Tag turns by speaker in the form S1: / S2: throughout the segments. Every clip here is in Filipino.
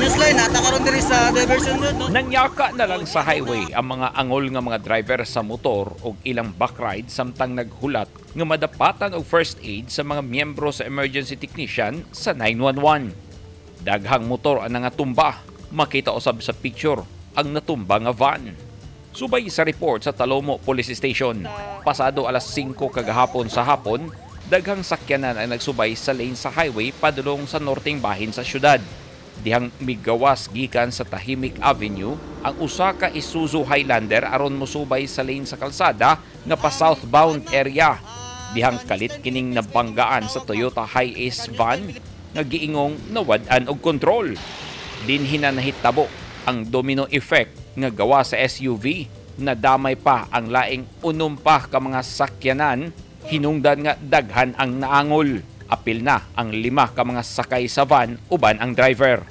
S1: newsline, natakaroon din sa diversion road, no?
S2: Nangyaka na lang sa highway ang mga angol nga mga driver sa motor o ilang backride samtang naghulat nga madapatan og first aid sa mga miyembro sa emergency technician sa 911. Daghang motor ang nangatumba, makita usab sa picture ang natumba nga van. Subay sa report sa Talomo Police Station, pasado alas 5 kagahapon sa hapon, daghang sakyanan ang nagsubay sa lane sa highway padulong sa norteng bahin sa syudad. Dihang migawas gikan sa Tahimik Avenue ang usa ka Isuzu Highlander aron mosubay sa lane sa kalsada nga pa southbound area. Dihang kalit kining nabanggaan sa Toyota Hiace van nga giingong nawad-an og kontrol. Dinhi na nahitabo ang domino effect nga gawa sa SUV na damay pa ang laing unom pa ka mga sakyanan, hinungdan nga daghan ang naangol. Apil na ang 5 ka mga sakay sa van uban ang driver.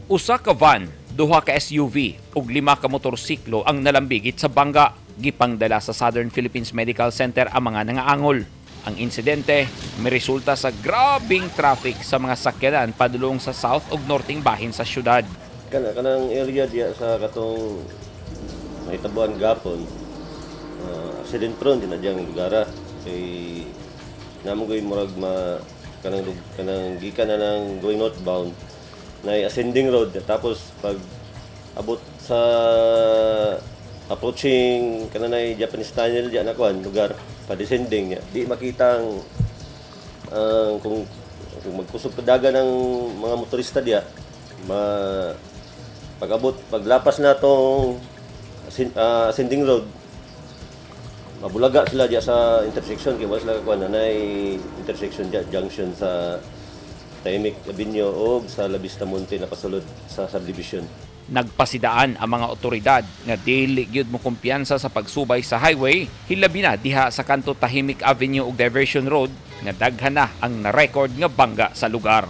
S2: Usa ka van, 2 ka SUV ug 5 ka motorsiklo ang nalambigit sa bangga. Gipangdala sa Southern Philippines Medical Center ang mga nangaangol. Ang insidente may resulta sa grabing traffic sa mga sakyanan padulong sa south ug norteng bahin sa syudad.
S3: Kanang area diya sa katong mahitabuan gapon, accident prone din na diyang lugar. Kay namon ko'y murag kanang gikan na ng going northbound na ascending road, tapos pag abot sa approaching kanang Japanese tunnel diya na kuan lugar pa descending niya, di makitang kung magkusog padagan ng mga motorista diya, paglapas na tong ascending road, mabulaga sila diya sa intersection kay wala sila kakuan na intersection diya junction sa Tahimik Avenue o sa Labista Monte na pasulod sa subdivision.
S2: Nagpasidaan ang mga otoridad nga dili gyud mo kumpiyansa sa pagsubay sa highway, hilabi na diha sa kanto Tahimik Avenue ug Diversion Road nga daghan na ang na-record nga bangga sa lugar.